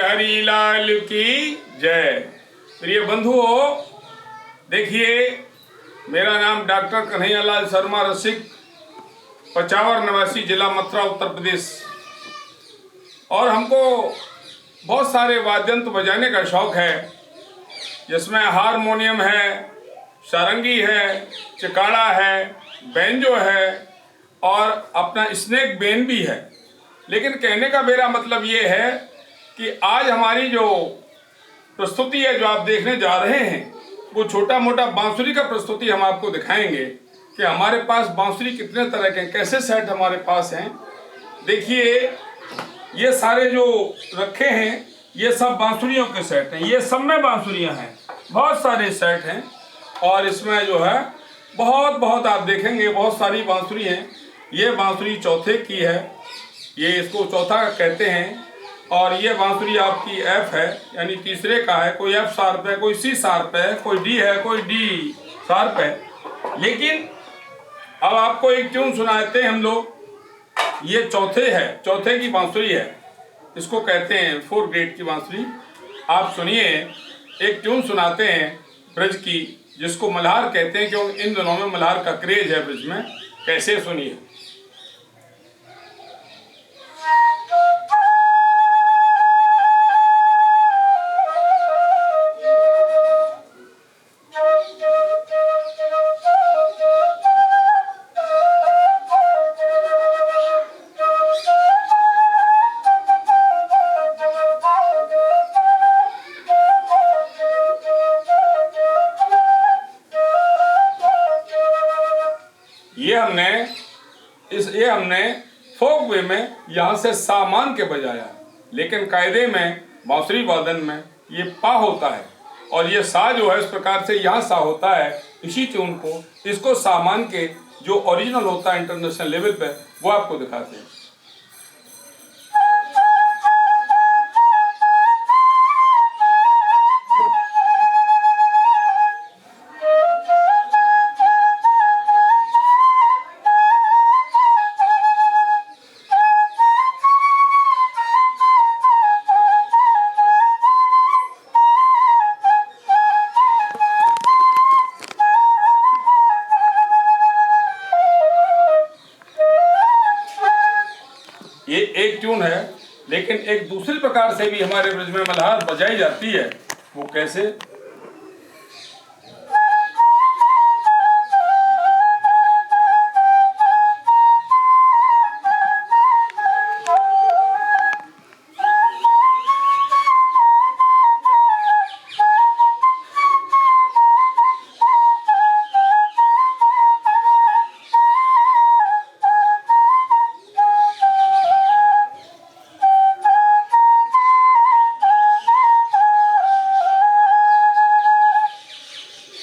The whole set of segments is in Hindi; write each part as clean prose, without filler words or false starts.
हरी लाल की जय। प्रिय बंधुओं, देखिए, मेरा नाम डॉक्टर कन्हैयालाल शर्मा रसिक, पचावर निवासी, जिला मथुरा, उत्तर प्रदेश। और हमको बहुत सारे वाद्यंत्र बजाने का शौक है, जिसमें हारमोनियम है, सारंगी है, चिकाड़ा है, बैंजो है और अपना स्नेक बेन भी है। लेकिन कहने का मेरा मतलब ये है कि आज हमारी जो प्रस्तुति है, जो आप देखने जा रहे हैं, वो छोटा मोटा बांसुरी का प्रस्तुति हम आपको दिखाएंगे कि हमारे पास बांसुरी कितने तरह के, कैसे सेट हमारे पास हैं। देखिए, ये सारे जो रखे हैं, ये सब बांसुरियों के सेट हैं। ये सब में बांसुरियां हैं, बहुत सारे सेट हैं। और इसमें जो है बहुत आप देखेंगे बहुत सारी बांसुरी हैं। ये बांसुरी चौथे की है, ये इसको चौथा कहते हैं। और ये बांसुरी आपकी एफ है, यानी तीसरे का है। कोई एफ शार्प है, कोई सी शार्प है, कोई डी है, कोई डी शार्प है। लेकिन अब आपको एक ट्यून सुनाते हैं हम लोग। ये चौथे है, चौथे की बांसुरी है, इसको कहते हैं 4 ग्रेड की बांसुरी। आप सुनिए, एक ट्यून सुनाते हैं ब्रज की, जिसको मल्हार कहते हैं, क्योंकि इन दिनों में मल्हार का क्रेज है ब्रज में। कैसे, सुनिए। ये हमने फोक वे में यहाँ से सामान के बजाया, लेकिन कायदे में बांसुरी वादन में ये पा होता है और ये सा जो है इस प्रकार से यहाँ सा होता है। इसी ट्यून को, इसको सामान के जो ओरिजिनल होता है इंटरनेशनल लेवल पे, वो आपको दिखाते हैं। ये एक ट्यून है, लेकिन एक दूसरे प्रकार से भी हमारे ब्रज में मल्हार बजाई जाती है। वो कैसे?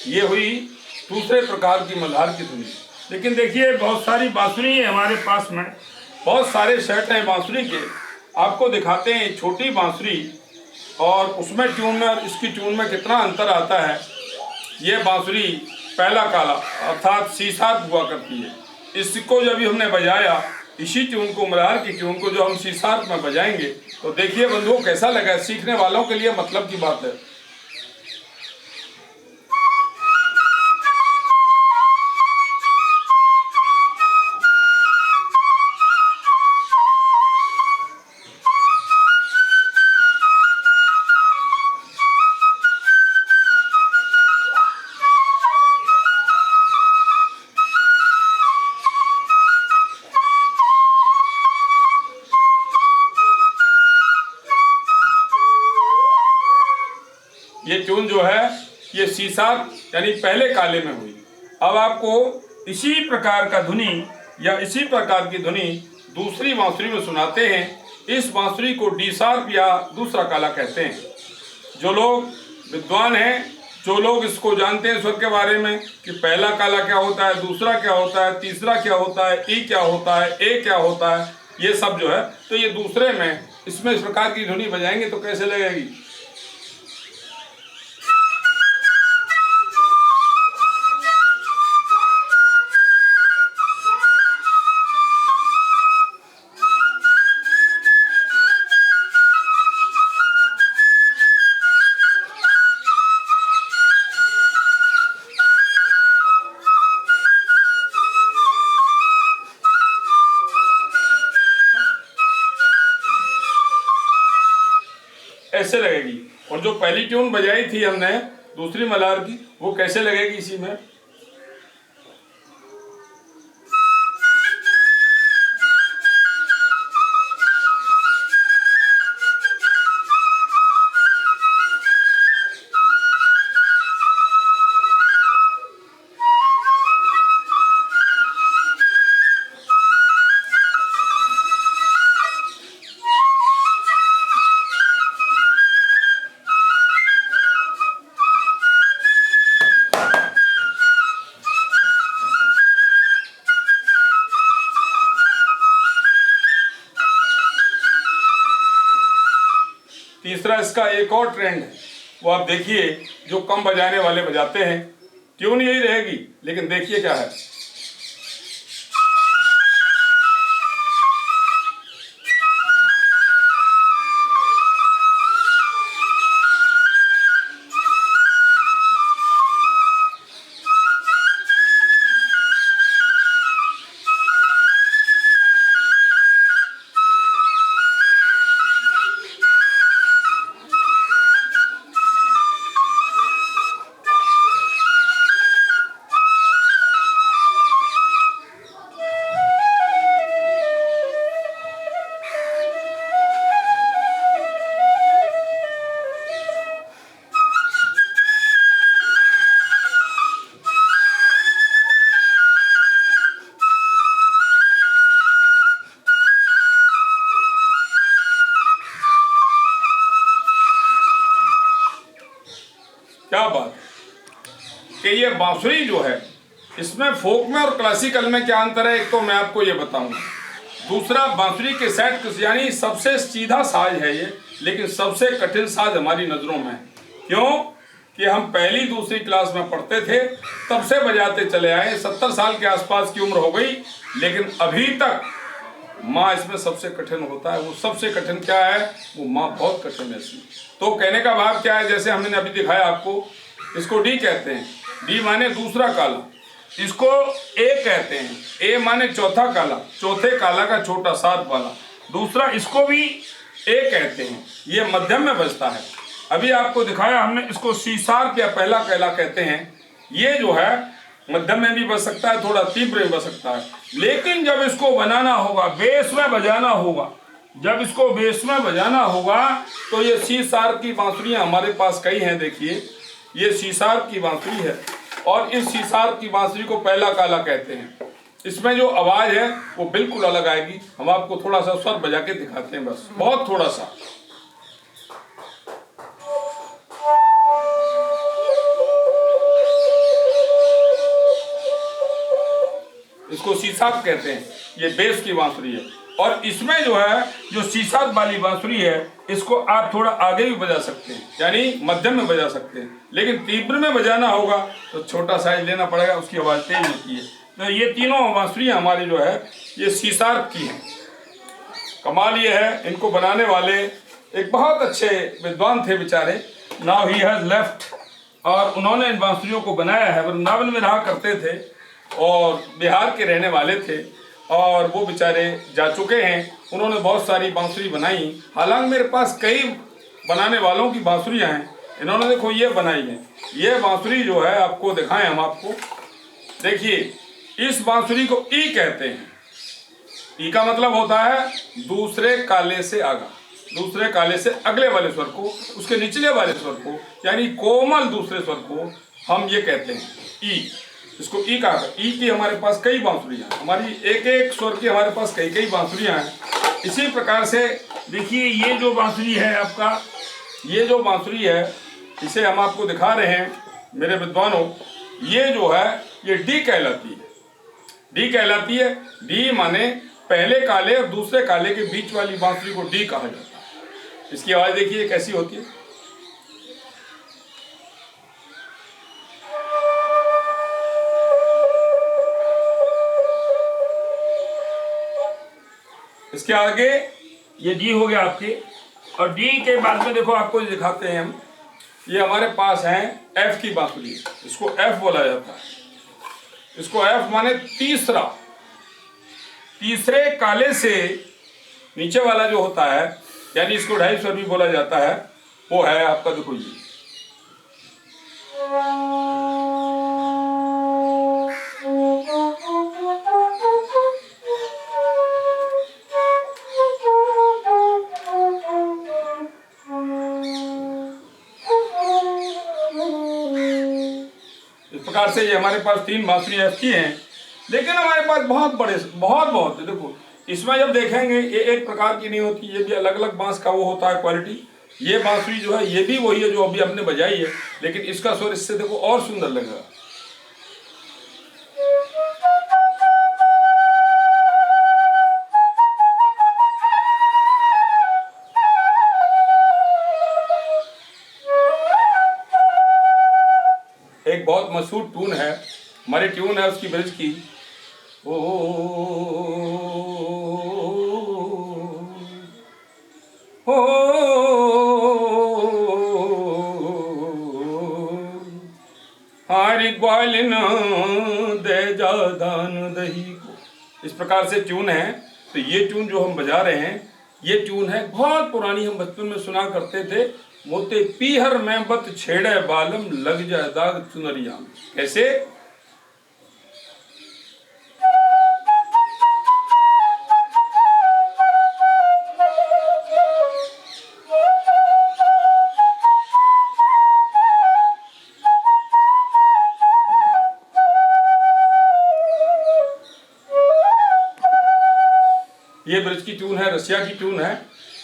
ये हुई दूसरे प्रकार की मल्हार की धुनी। लेकिन देखिए, बहुत सारी बांसुरी है हमारे पास में, बहुत सारे सेट हैं बांसुरी के। आपको दिखाते हैं छोटी बांसुरी और उसमें ट्यून में और इसकी ट्यून में कितना अंतर आता है। ये बांसुरी पहला काला अर्थात सी शार्प हुआ करती है। इसको जब भी हमने बजाया, इसी ट्यून को, मल्हार की ट्यून को जो हम सी शार्प में बजाएंगे, तो देखिए बंधुओं कैसा लगा। सीखने वालों के लिए मतलब की बात है। ये ट्यून जो है, ये सी शार्प यानी पहले काले में हुई। अब आपको इसी प्रकार का धुनी या इसी प्रकार की धुनी दूसरी बांसुरी में सुनाते हैं। इस बांसुरी को डी शार्प या दूसरा काला कहते हैं। जो लोग विद्वान हैं, जो लोग इसको जानते हैं स्वर के बारे में, कि पहला काला क्या होता है, दूसरा क्या होता है, तीसरा क्या होता है, ई क्या होता है, ए क्या होता है, ये सब जो है, तो ये दूसरे में इसमें इस प्रकार की धुनी बजाएंगे तो कैसे लगेगी। ऐसे लगेगी। और जो पहली ट्यून बजाई थी हमने दूसरी मल्हार की, वो कैसे लगेगी इसी में। तीसरा इसका एक और ट्रेंड है, वो आप देखिए, जो कम बजाने वाले बजाते हैं ट्यून यही रहेगी, लेकिन देखिए क्या है। क्या बात है कि ये बांसुरी जो है, इसमें फोक में और क्लासिकल में क्या अंतर है, एक तो मैं आपको ये बताऊंगा। दूसरा, बांसुरी के सेट यानी सबसे सीधा साज है ये, लेकिन सबसे कठिन साज हमारी नज़रों में है। क्यों कि हम पहली दूसरी क्लास में पढ़ते थे, तब से बजाते चले आए, 70 साल के आसपास की उम्र हो गई, लेकिन अभी तक माँ इसमें सबसे कठिन होता है। वो सबसे कठिन क्या है, वो माँ बहुत कठिन है इसमें। तो कहने का भाव क्या है, जैसे हमने अभी दिखाया आपको, इसको डी कहते हैं, डी माने दूसरा काला, इसको ए कहते हैं, ए माने चौथा काला, चौथे काला का छोटा सात वाला, दूसरा इसको भी ए कहते हैं, ये मध्यम में बजता है। अभी आपको दिखाया हमने, इसको सी शार्प या पहला काला कहते हैं। ये जो है मध्यम में भी बज सकता है, थोड़ा तीव्र में बज सकता है, लेकिन जब इसको बनाना होगा, बेस में बजाना होगा, जब इसको बेस में बजाना होगा, तो ये सी शार्प की बांसुरियां हमारे पास कई हैं। देखिए, ये सी शार्प की बांसुरी है, और इस सी शार्प की बांसुरी को पहला काला कहते हैं। इसमें जो आवाज है वो बिल्कुल अलग आएगी। हम आपको थोड़ा सा स्वर बजा के दिखाते हैं, बस बहुत थोड़ा सा। इसको सीसाब कहते हैं, ये बेस की बांसुरी है। और इसमें जो है, जो सीसाब वाली बांसुरी है, इसको आप थोड़ा आगे भी बजा सकते हैं, यानी मध्यम में बजा सकते हैं, लेकिन तीव्र में बजाना होगा तो छोटा साइज लेना पड़ेगा, उसकी आवाज़ तेज होती है। तो ये तीनों बांसुरियाँ हमारी जो है, ये सीसाब की हैं। कमाल ये है, इनको बनाने वाले एक बहुत अच्छे विद्वान थे बेचारे, नाउ ही हैज़ लेफ्ट, और उन्होंने इन बांसुरियों को बनाया है। वृंदावन में रहा करते थे और बिहार के रहने वाले थे, और वो बेचारे जा चुके हैं। उन्होंने बहुत सारी बांसुरी बनाई, हालांकि मेरे पास कई बनाने वालों की बांसुरियाँ हैं। इन्होंने देखो ये बनाई है, ये बांसुरी जो है आपको दिखाएं हम आपको। देखिए, इस बांसुरी को ई कहते हैं। ई का मतलब होता है दूसरे काले से आगा, दूसरे काले से अगले वाले स्वर को, उसके निचले वाले स्वर को, यानी कोमल दूसरे स्वर को हम ये कहते हैं ई। इसको ई कहा। ई की हमारे पास कई बांसुरियाँ, हमारी एक एक स्वर की हमारे पास कई कई बांसुरियाँ हैं। इसी प्रकार से देखिए, ये जो बांसुरी है आपका, ये जो बांसुरी है, इसे हम आपको दिखा रहे हैं मेरे विद्वानों। ये जो है, ये डी कहलाती है। डी कहलाती है। डी माने पहले काले और दूसरे काले के बीच वाली बांसुरी को डी कहा जाता है। इसकी आवाज़ देखिए कैसी होती है। इसके आगे ये डी हो गया आपके, और डी के बाद में देखो आपको दिखाते हैं हम, ये हमारे पास है एफ की बांसुरी, इसको एफ बोला जाता है। इसको एफ माने तीसरा, तीसरे काले से नीचे वाला जो होता है, यानी इसको ढाई स्वर भी बोला जाता है। वो है आपका, देखो ये। इस प्रकार से ये हमारे पास 3 बांसुरी ऐसी हैं, लेकिन हमारे पास बहुत बड़े बहुत देखो, इसमें जब देखेंगे ये एक प्रकार की नहीं होती, ये भी अलग अलग बांस का वो होता है क्वालिटी। ये बांसुरी जो है ये भी वही है जो अभी हमने बजाई है, लेकिन इसका स्वर इससे देखो और सुंदर लगेगा। एक बहुत मशहूर ट्यून है, हमारी ट्यून है उसकी ब्रिज की, ओ हारी ग्वाल न दे जा दान दही को, इस प्रकार से ट्यून है। तो ये ट्यून जो हम बजा रहे हैं ये ट्यून है बहुत पुरानी, हम बचपन में सुना करते थे। मोते पीहर में बत छेड़े बालम लग जाए दाग चुनरिया। कैसे? ये ब्रज की ट्यून है, रसिया की ट्यून है,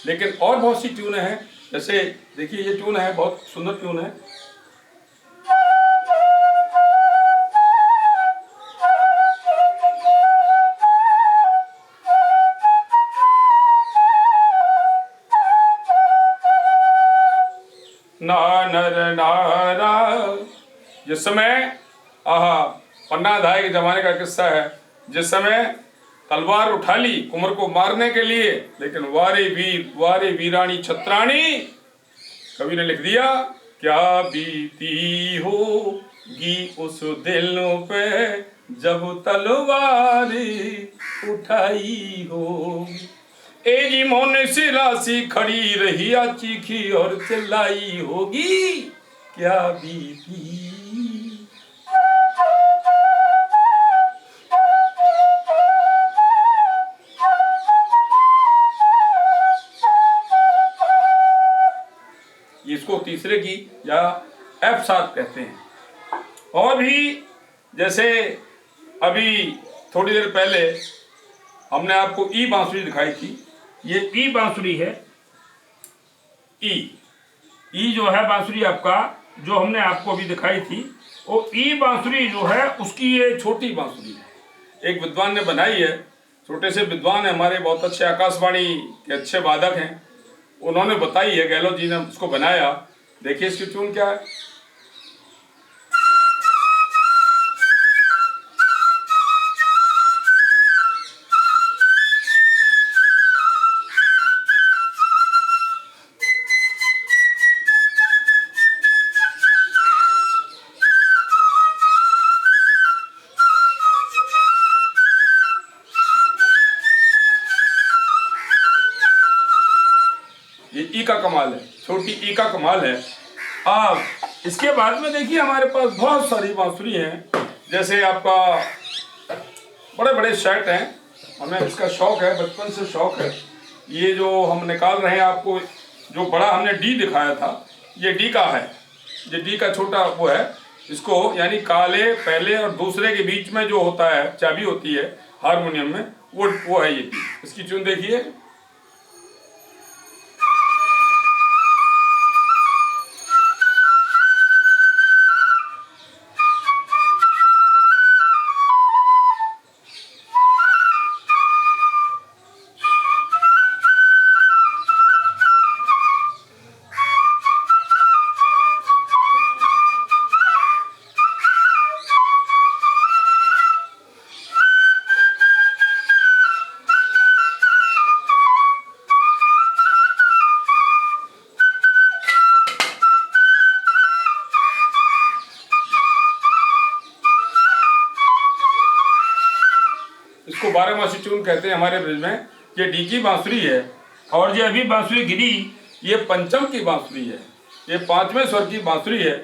लेकिन और बहुत सी ट्यून है। जैसे देखिए ये ट्यून है, बहुत सुंदर ट्यून है। ना नर नारा, जिस समय पन्ना धाय के जमाने का किस्सा है, जिस समय तलवार उठा ली कुंवर को मारने के लिए, लेकिन वारे वीरानी छत्राणी, कवि ने लिख दिया क्या बीती होगी उस दिल पे जब तलवार उठाई होगी। ए जी मोने से राशि खड़ी रही या चीखी और चिल्लाई होगी क्या बीती। इसको तीसरे की या F7 कहते हैं। और भी जैसे अभी थोड़ी देर पहले हमने आपको ई बांसुरी दिखाई थी, ये ई बांसुरी है। ई जो है बांसुरी आपका, जो हमने आपको अभी दिखाई थी, वो ई बांसुरी जो है उसकी ये छोटी बांसुरी है। एक विद्वान ने बनाई है, छोटे से विद्वान है हमारे, बहुत अच्छे आकाशवाणी के अच्छे वादक हैं, उन्होंने बताई है, गहलोत जी ने उसको बनाया। देखिए इसकी ट्यून क्या है। ये ई का कमाल है, छोटी ई का कमाल है। अब इसके बाद में देखिए हमारे पास बहुत सारी बांसुरी हैं। जैसे आपका बड़े बड़े सेट हैं, हमें इसका शौक है, बचपन से शौक है। ये जो हम निकाल रहे हैं आपको, जो बड़ा हमने डी दिखाया था, ये डी का है, ये डी का छोटा वो है। इसको यानी काले पहले और दूसरे के बीच में जो होता है चाबी होती है हारमोनियम में, वो है ये डी। इसकी ट्यून देखिए। इसको 12मासी ट्यून कहते हैं हमारे ब्रिज में। ये डी की बांसुरी है, और ये अभी बांसुरी गिरी, ये पंचम की बांसुरी है। ये 5वें स्वर की बांसुरी है।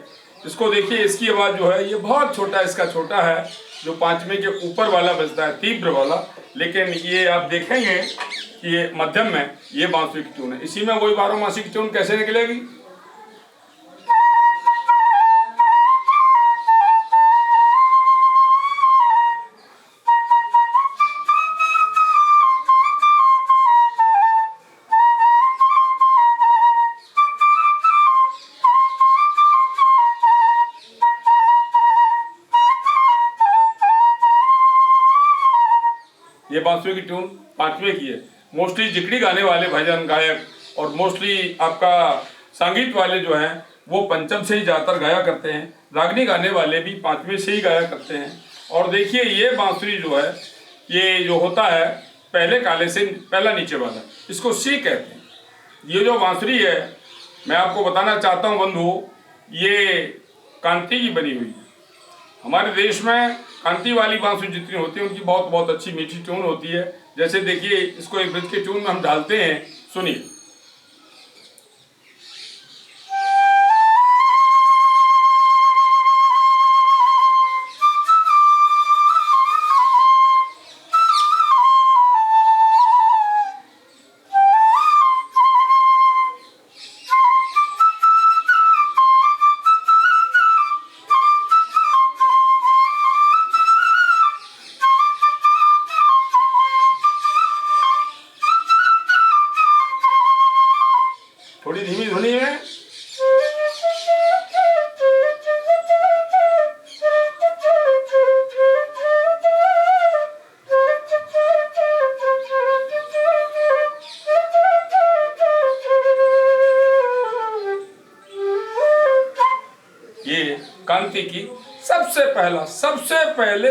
इसको देखिए, इसकी आवाज़ जो है ये बहुत छोटा, इसका छोटा है, जो 5वें के ऊपर वाला बजता है, तीव्र वाला। लेकिन ये आप देखेंगे कि ये मध्यम में ये बांसुरी की ट्यून है। इसी में वही 12 मासी की ट्यून कैसे निकलेगी। ये बांसुरी की ट्यून 5वें की है। मोस्टली जिकड़ी गाने वाले भजन गायक और मोस्टली आपका संगीत वाले जो हैं वो पंचम से ही ज़्यादातर गाया करते हैं। रागनी गाने वाले भी 5वें से ही गाया करते हैं। और देखिए, ये बांसुरी जो है, ये जो होता है पहले काले से पहला नीचे वाला, इसको सी कहते हैं। ये जो बांसुरी है, मैं आपको बताना चाहता हूँ बंधु, ये कांति की बनी हुई है। हमारे देश में कांति वाली बांसुरी जितनी होती है उनकी बहुत बहुत अच्छी मीठी ट्यून होती है। जैसे देखिए, इसको एक ब्रज के ट्यून में हम डालते हैं, सुनिए। थोड़ी धीमी धुनी है। ये कांति की सबसे पहले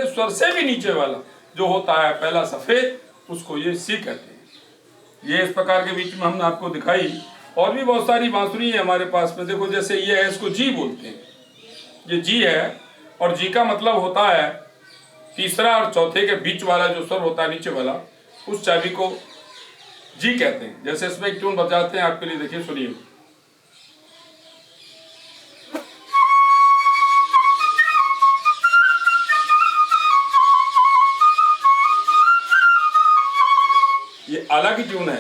स्वर से भी नीचे वाला जो होता है पहला सफेद, उसको ये सी कहते हैं। ये इस प्रकार के बीच में हमने आपको दिखाई। और भी बहुत सारी बांसुरी है हमारे पास में। देखो, जैसे ये है, इसको जी बोलते हैं। ये जी है, और जी का मतलब होता है तीसरा और चौथे के बीच वाला जो स्वर होता है नीचे वाला, उस चाबी को जी कहते हैं। जैसे इसमें एक ट्यून बजाते हैं आपके लिए, देखिए, सुनिए। ये आला की ट्यून है।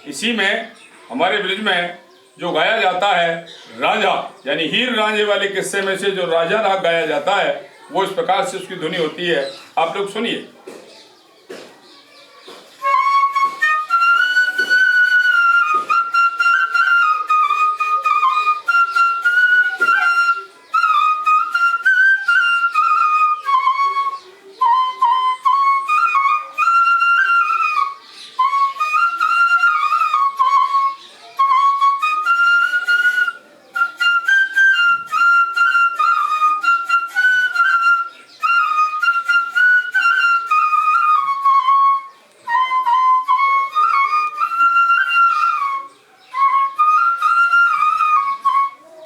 इसी में हमारे ब्रिज में जो गाया जाता है रांझा, यानी हीर रांझे वाले किस्से में से जो राजा राग गाया जाता है, वो इस प्रकार से उसकी धुनी होती है। आप लोग सुनिए।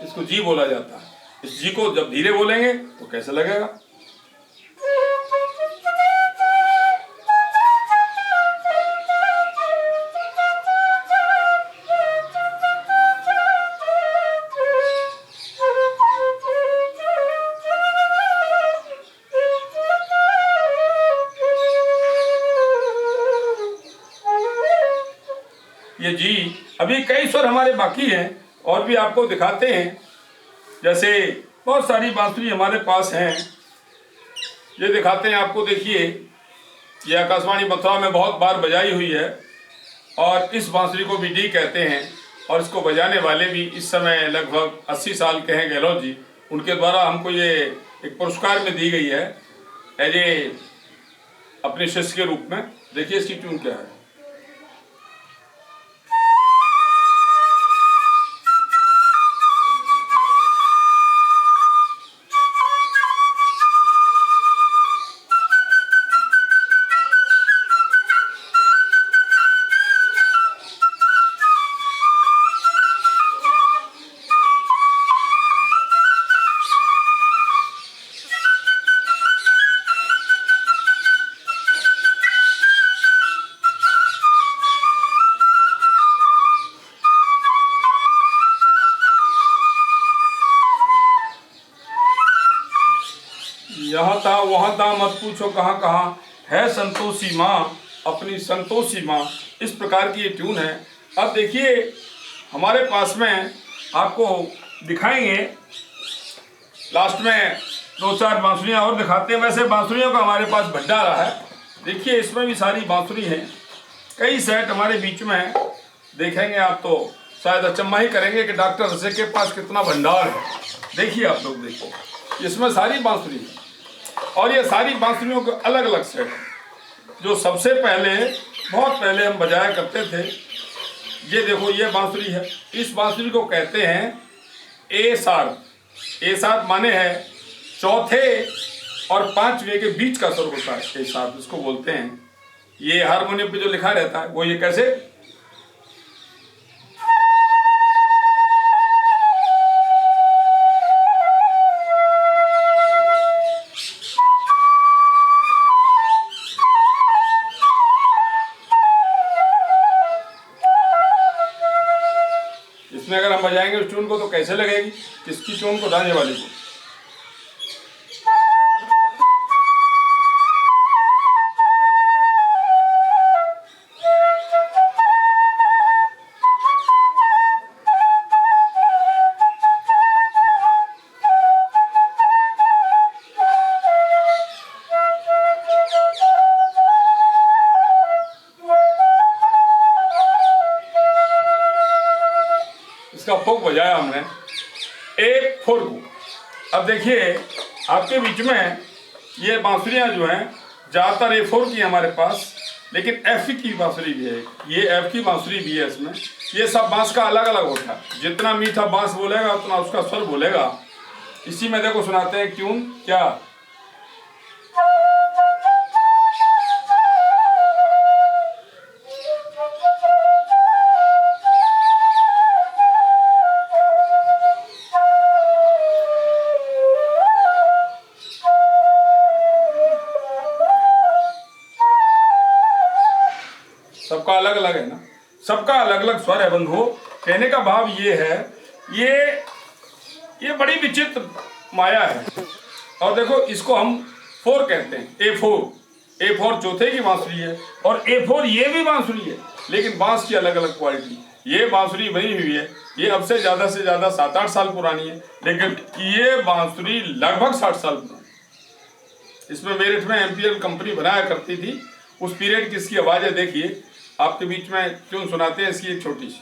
इसको जी बोला जाता है। इस जी को जब धीरे बोलेंगे तो कैसे लगेगा। ये जी, अभी कई स्वर हमारे बाकी हैं और भी आपको दिखाते हैं। जैसे बहुत सारी बांसुरी हमारे पास हैं, ये दिखाते हैं आपको। देखिए, ये आकाशवाणी मथुरा में बहुत बार बजाई हुई है और इस बांसुरी को भी डी कहते हैं। और इसको बजाने वाले भी इस समय लगभग 80 साल के हैं, गहलोत जी। उनके द्वारा हमको ये एक पुरस्कार में दी गई है एज ए अपने शिष्य के रूप में। देखिए इसकी ट्यून क्या है। जहाँ था वहाँ था, मत पूछो कहाँ कहाँ, है संतोषी माँ अपनी संतोषी माँ। इस प्रकार की ये ट्यून है। अब देखिए हमारे पास में आपको दिखाएंगे लास्ट में 2-4 बांसुरियाँ और दिखाते हैं। वैसे बांसुरियों का हमारे पास भंडारा है। देखिए इसमें भी सारी बांसुरी हैं, कई सेट हमारे बीच में है। देखेंगे आप तो शायद अचंभा ही करेंगे कि डॉक्टर रसिक के पास कितना भंडार है। देखिए आप लोग, देखो इसमें सारी बांसुरी है और ये सारी बांसुरियों के अलग अलग सेट हैं। जो सबसे पहले बहुत पहले हम बजाया करते थे, ये देखो ये बांसुरी है। इस बांसुरी को कहते हैं ए शार्प। ए शार्प माने है चौथे और पांचवे के बीच का स्वर होता है, ए शार्प इसको बोलते हैं। ये हारमोनियम पे जो लिखा रहता है वो ये कैसे, इसमें अगर हम बजाएंगे उस ट्यून को तो कैसे लगेगी, किसकी ट्यून को, दाने वाली को। इसका फोक बजाया हमने A4 को। अब देखिए आपके बीच में ये बांसुरियाँ जो हैं ज़्यादातर A4 की हमारे पास, लेकिन F की बांसुरी भी है। ये F की बांसुरी भी है इसमें। ये सब बांस का अलग अलग होता है, जितना मीठा बांस बोलेगा उतना उसका स्वर बोलेगा। इसी में देखो सुनाते हैं ट्यून क्या, सबका अलग अलग है ना, सबका अलग अलग स्वर है बंधुओं। कहने का भाव ये है, ये बड़ी विचित्र माया है। और देखो इसको हम 4 कहते हैं, A4 चौथे की बांसुरी है और A4 ये भी बांसुरी है, लेकिन बांस की अलग अलग क्वालिटी। ये बांसुरी बनी हुई है, ये अब से ज़्यादा 7-8 साल पुरानी है, लेकिन ये बांसुरी लगभग 60 साल पुरानी। इसमें मेरठ में MPL कंपनी बनाया करती थी, उस पीरियड की इसकी आवाज़ है। देखिए आपके बीच में ट्यून सुनाते हैं इसकी एक छोटी सी।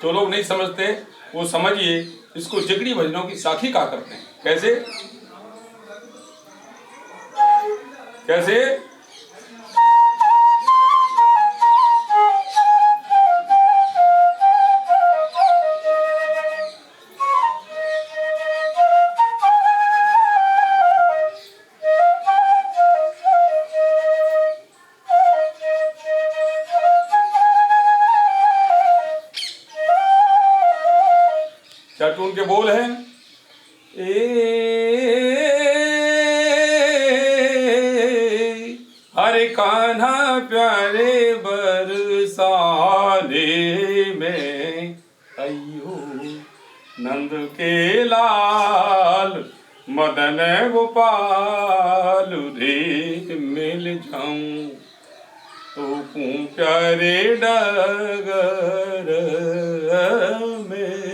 जो लोग नहीं समझते वो समझिए, इसको जिगड़ी भजनों की साखी कहा करते हैं। कैसे कैसे, क्या ट्यून के बोल हैं, हरे कान्हा प्यारे बरसाने में, अयो नंद के लाल मदन गोपाल रे, मिल जाऊं तो प्यारे डगर में।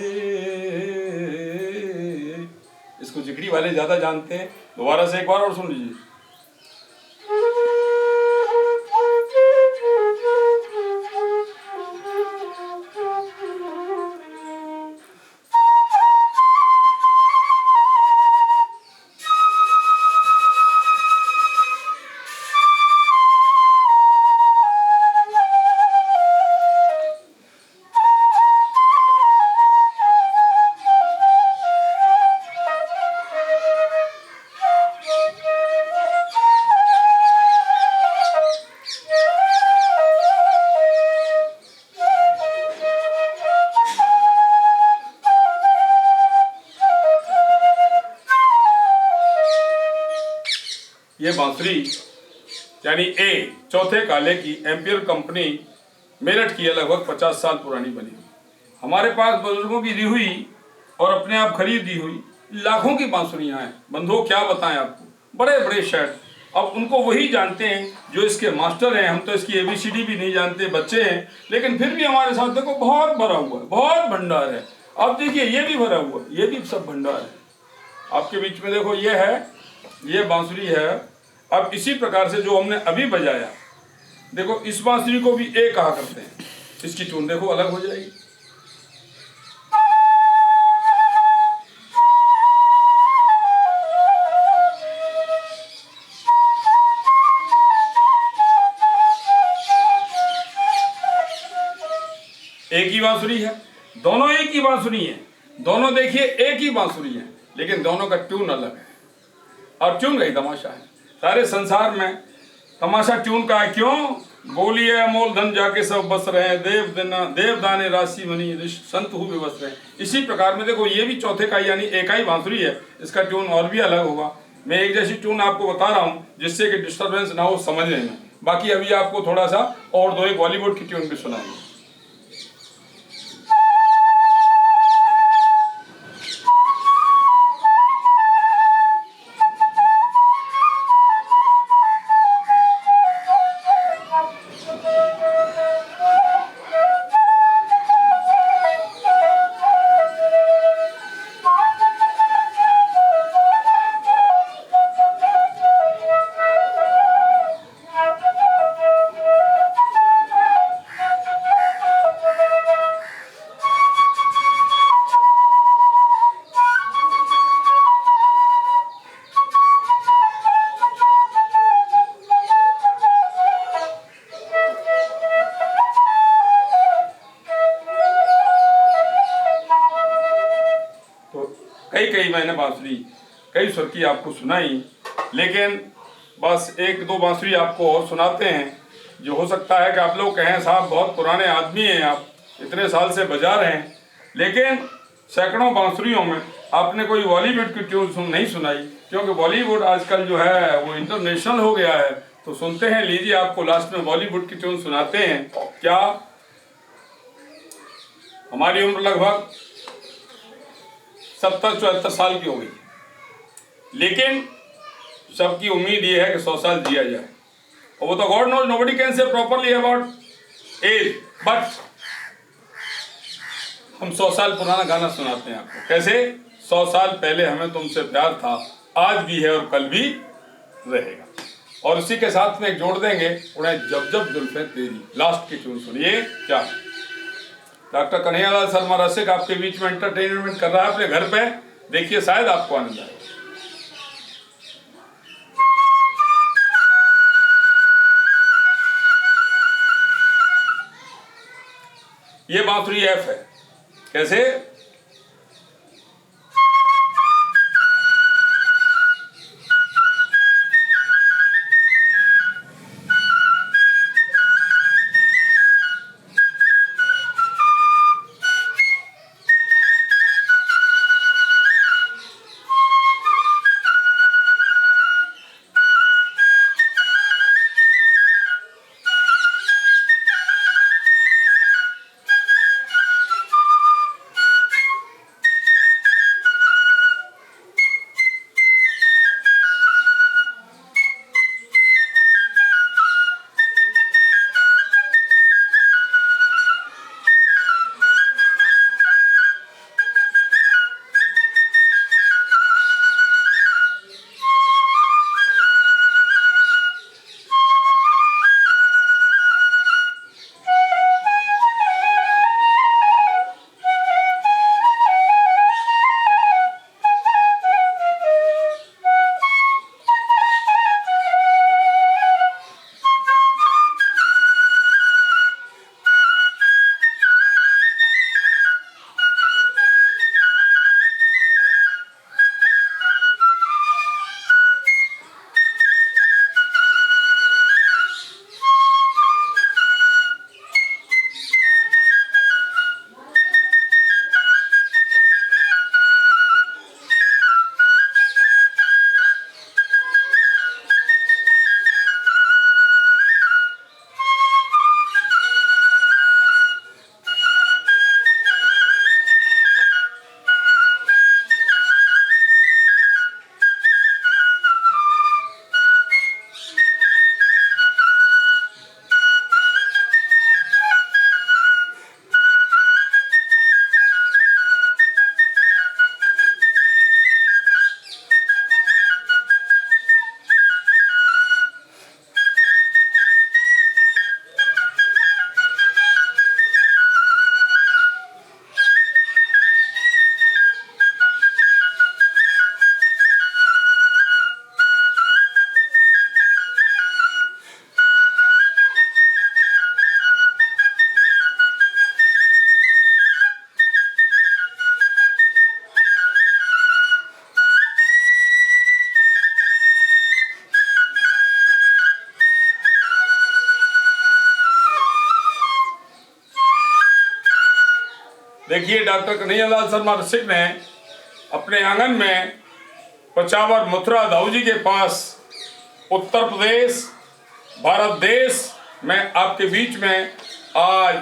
इसको जिगड़ी वाले ज्यादा जानते हैं। दोबारा से एक बार और सुन लीजिए। ये बांसुरी यानी ए चौथे काले की एम्पियर कंपनी मेरठ की है, लगभग 50 साल पुरानी बनी हुई। हमारे पास बुजुर्गों की दी हुई और अपने आप खरीदी हुई लाखों की बांसुरियां हैं। बंधुओं क्या बताएं आपको, बड़े बड़े शर्ट, अब उनको वही जानते हैं जो इसके मास्टर हैं। हम तो इसकी ABCD भी नहीं जानते, बच्चे हैं, लेकिन फिर भी हमारे साथ देखो बहुत भरा हुआ है, बहुत भंडार है। अब देखिए ये भी भरा हुआ है, ये भी सब भंडार है। आपके बीच में देखो ये है, ये बांसुरी है। अब इसी प्रकार से जो हमने अभी बजाया, देखो इस बांसुरी को भी ए कहा करते हैं। इसकी टून देखो अलग हो जाएगी। एक ही बांसुरी है, दोनों एक ही बांसुरी है, दोनों देखिए एक ही बांसुरी है, लेकिन दोनों का ट्यून अलग है। और ट्यून का ही तमाशा है। सारे संसार में तमाशा ट्यून का है। क्यों? बोलिए अमोल धन जाके सब बस रहे हैं, देव दाने राशि मनी संत हु विवश रहे। इसी प्रकार में देखो ये भी चौथे का यानी एक ही बांसुरी है, इसका ट्यून और भी अलग होगा। मैं एक जैसी ट्यून आपको बता रहा हूँ जिससे कि डिस्टर्बेंस ना हो समझने में। बाकी अभी आपको थोड़ा सा और दो एक बॉलीवुड की ट्यून भी सुनाएंगे। कई मैंने बांसुरी कई सुर की आपको सुनाई, लेकिन बस एक दो बांसुरी आपको और सुनाते हैं। जो हो सकता है कि आप लोग कहें साहब बहुत पुराने आदमी हैं, आप इतने साल से बजा रहे हैं, लेकिन सैकड़ों बांसुरियों में आपने कोई बॉलीवुड की ट्यून नहीं सुनाई, क्योंकि बॉलीवुड आजकल जो है वो इंटरनेशनल हो गया है। तो सुनते हैं, लीजिए आपको लास्ट में बॉलीवुड की ट्यून सुनाते हैं। क्या हमारी उम्र लगभग 70-74 साल की हो गई, लेकिन सबकी उम्मीद ये है कि 100 साल जिया जाए। और वो तो God knows, nobody can say properly about age, but हम 100 साल पुराना गाना सुनाते हैं आपको। कैसे? 100 साल पहले हमें तुमसे प्यार था, आज भी है और कल भी रहेगा। और उसी के साथ में जोड़ देंगे उन्हें जब जब जुल्फे तेरी। लास्ट की ट्यून सुनिए। क्या डॉक्टर कन्हैयालाल शर्मा रसिक आपके बीच में एंटरटेनमेंट कर रहा है अपने घर पे। देखिए, शायद आपको आनंद आए। ये बांसुरी एफ है। कैसे? देखिए डॉक्टर कन्हैयालाल शर्मा रसिक ने अपने आंगन में पचावर मथुरा दाऊजी के पास उत्तर प्रदेश भारत देश में आपके बीच में आज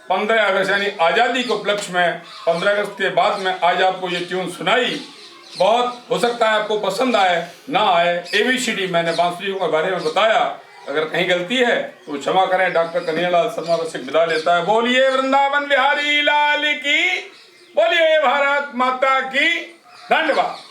15 अगस्त यानी आज़ादी के उपलक्ष्य में 15 अगस्त के बाद में आज आपको ये ट्यून सुनाई। बहुत हो सकता है आपको पसंद आए ना आए। ABCD मैंने बांसुरी के बारे में बताया, अगर कहीं गलती है तो क्षमा करें। डॉक्टर कन्हैयालाल शर्मा रसिक विदा लेता है। बोलिए वृंदावन बिहारी लाल की, बोलिए भारत माता की। धन्यवाद।